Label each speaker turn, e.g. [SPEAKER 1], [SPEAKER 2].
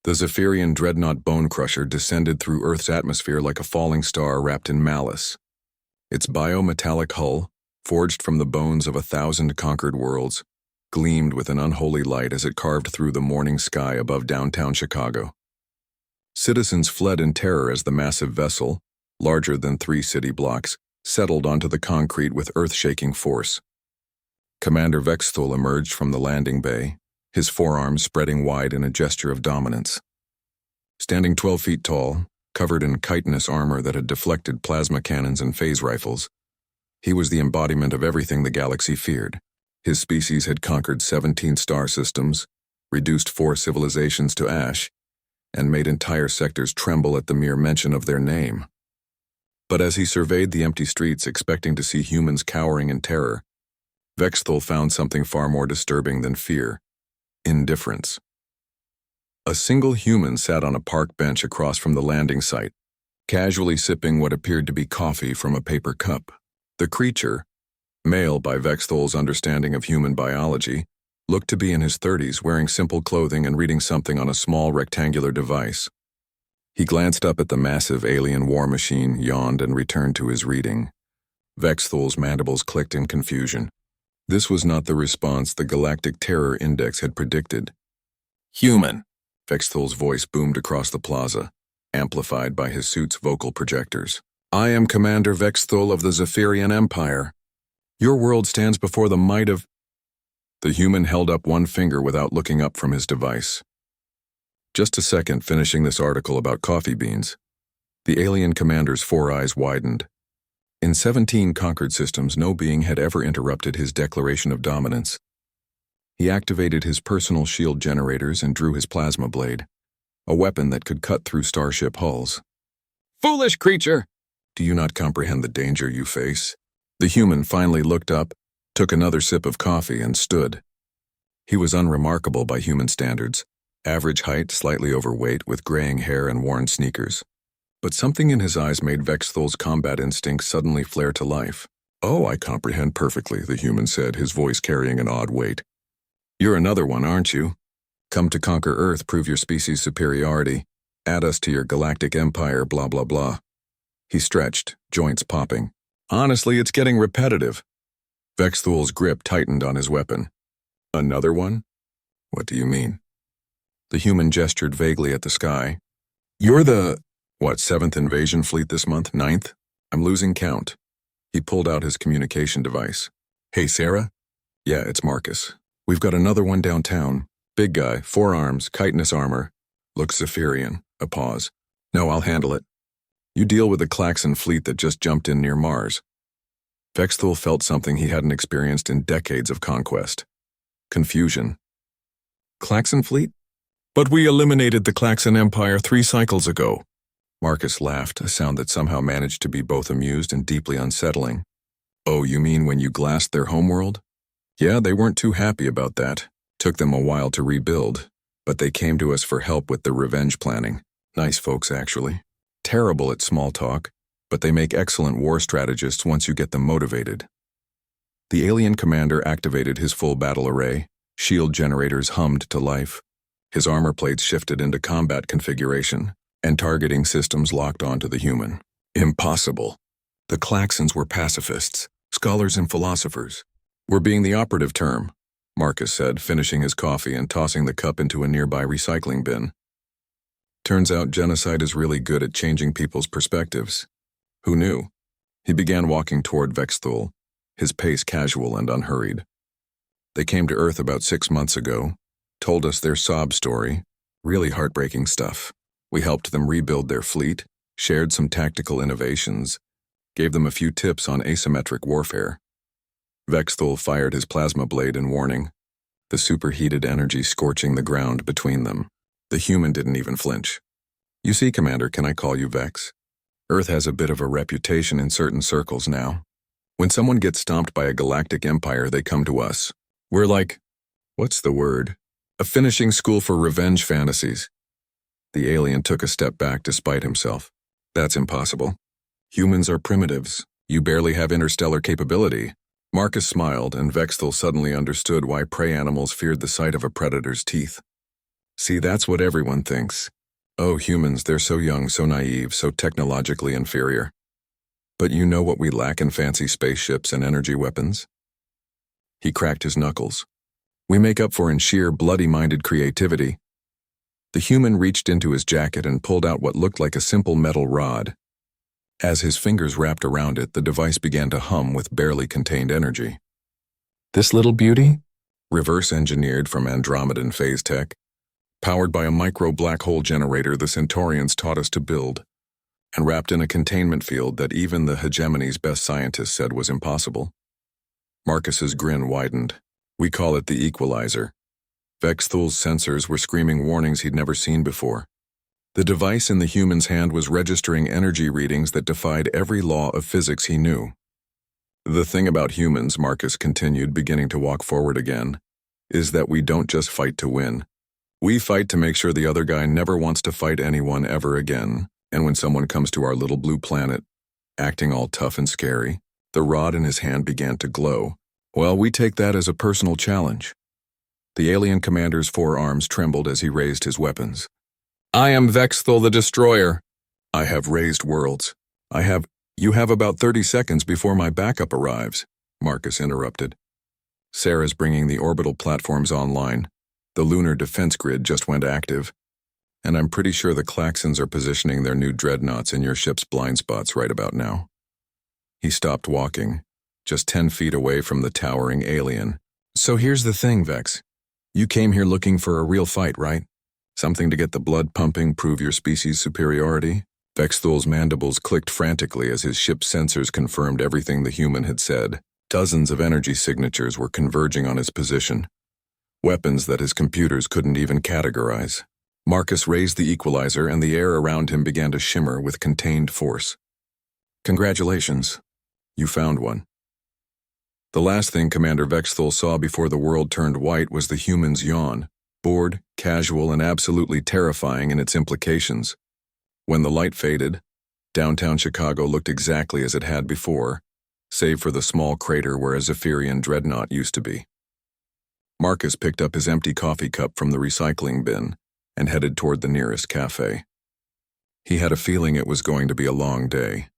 [SPEAKER 1] The Zephyrian dreadnought Bone Crusher descended through Earth's atmosphere like a falling star wrapped in malice. Its biometallic hull, forged from the bones of 1,000 conquered worlds, gleamed with an unholy light as it carved through the morning sky above downtown Chicago. Citizens fled in terror as the massive vessel, larger than 3 city blocks, settled onto the concrete with earth-shaking force. Commander Vexthul emerged from the landing bay, his forearms spreading wide in a gesture of dominance. Standing 12 feet tall, covered in chitinous armor that had deflected plasma cannons and phase rifles, he was the embodiment of everything the galaxy feared. His species had conquered 17 star systems, reduced 4 civilizations to ash, and made entire sectors tremble at the mere mention of their name. But as he surveyed the empty streets expecting to see humans cowering in terror, Vexthul found something far more disturbing than fear: indifference. A single human sat on a park bench across from the landing site, casually sipping what appeared to be coffee from a paper cup. The creature, male by Vexthul's understanding of human biology, looked to be in his 30s, wearing simple clothing and reading something on a small rectangular device. He glanced up at the massive alien war machine, yawned, and returned to his reading. Vexthul's mandibles clicked in confusion. This was not the response the Galactic Terror Index had predicted. "Human," Vexthul's voice boomed across the plaza, amplified by his suit's vocal projectors. "I am Commander Vexthul of the Zephyrian Empire. Your world stands before the might of—" The human held up one finger without looking up from his device. "Just a second, finishing this article about coffee beans." The alien commander's 4 eyes widened. In 17 conquered systems, no being had ever interrupted his declaration of dominance. He activated his personal shield generators and drew his plasma blade, a weapon that could cut through starship hulls. "Foolish creature! Do you not comprehend the danger you face?" The human finally looked up, took another sip of coffee, and stood. He was unremarkable by human standards, average height, slightly overweight, with graying hair and worn sneakers. But something in his eyes made Vexthul's combat instincts suddenly flare to life. "Oh, I comprehend perfectly," the human said, his voice carrying an odd weight. "You're another one, aren't you? Come to conquer Earth, prove your species' superiority, add us to your galactic empire, blah blah blah." He stretched, joints popping. "Honestly, it's getting repetitive." Vexthul's grip tightened on his weapon. "Another one? What do you mean?" The human gestured vaguely at the sky. "You're the— What, 7th invasion fleet this month? 9th? I'm losing count." He pulled out his communication device. "Hey, Sarah?" "Yeah, it's Marcus. We've got another one downtown. Big guy, 4 arms, chitinous armor. Looks Zephyrian." A pause. "No, I'll handle it. You deal with the Klaxon fleet that just jumped in near Mars." Vexthul felt something he hadn't experienced in decades of conquest. Confusion. "Klaxon fleet? But we eliminated the Klaxon Empire 3 cycles ago." Marcus laughed, a sound that somehow managed to be both amused and deeply unsettling. "Oh, you mean when you glassed their homeworld? Yeah, they weren't too happy about that. Took them a while to rebuild, but they came to us for help with the revenge planning. Nice folks, actually. Terrible at small talk, but they make excellent war strategists once you get them motivated." The alien commander activated his full battle array, shield generators hummed to life. His armor plates shifted into combat configuration, and targeting systems locked onto the human. "Impossible. The Klaxons were pacifists, scholars and philosophers. We're being the operative term," Marcus said, finishing his coffee and tossing the cup into a nearby recycling bin. "Turns out genocide is really good at changing people's perspectives. Who knew?" He began walking toward Vexthul, his pace casual and unhurried. "They came to Earth about 6 months ago, told us their sob story, really heartbreaking stuff. We helped them rebuild their fleet, shared some tactical innovations, gave them a few tips on asymmetric warfare." Vexthul fired his plasma blade in warning, the superheated energy scorching the ground between them. The human didn't even flinch. "You see, Commander, can I call you Vex? Earth has a bit of a reputation in certain circles now. When someone gets stomped by a galactic empire, they come to us. We're like— what's the word? A finishing school for revenge fantasies." The alien took a step back despite himself. "That's impossible. Humans are primitives. You barely have interstellar capability." Marcus smiled, and Vexthul suddenly understood why prey animals feared the sight of a predator's teeth. See, that's what everyone thinks. Oh, humans, they're so young, so naive, so technologically inferior. But you know what we lack in fancy spaceships and energy weapons? He cracked his knuckles. We make up for in sheer bloody-minded creativity. The human reached into his jacket and pulled out what looked like a simple metal rod. As his fingers wrapped around it, the device began to hum with barely contained energy. This little beauty? Reverse-engineered from Andromedan phase tech, powered by a micro-black hole generator the Centaurians taught us to build, and wrapped in a containment field that even the hegemony's best scientists said was impossible. Marcus's grin widened. We call it the equalizer. Vexthul's sensors were screaming warnings he'd never seen before. The device in the human's hand was registering energy readings that defied every law of physics he knew. The thing about humans, Marcus continued, beginning to walk forward again, is that we don't just fight to win. We fight to make sure the other guy never wants to fight anyone ever again. And when someone comes to our little blue planet, acting all tough and scary, the rod in his hand began to glow. Well, we take that as a personal challenge. The alien commander's forearms trembled as he raised his weapons. I am Vexthul the Destroyer. I have raised worlds. You have about 30 seconds before my backup arrives, Marcus interrupted. Sarah's bringing the orbital platforms online. The lunar defense grid just went active. And I'm pretty sure the Klaxons are positioning their new dreadnoughts in your ship's blind spots right about now. He stopped walking, just 10 feet away from the towering alien. So here's the thing, Vex. You came here looking for a real fight, right? Something to get the blood pumping, prove your species' superiority? Vexthul's mandibles clicked frantically as his ship's sensors confirmed everything the human had said. Dozens of energy signatures were converging on his position. Weapons that his computers couldn't even categorize. Marcus raised the equalizer and the air around him began to shimmer with contained force. Congratulations. You found one. The last thing Commander Vexthul saw before the world turned white was the human's yawn, bored, casual, and absolutely terrifying in its implications. When the light faded, downtown Chicago looked exactly as it had before, save for the small crater where a Zephyrian dreadnought used to be. Marcus picked up his empty coffee cup from the recycling bin and headed toward the nearest cafe. He had a feeling it was going to be a long day.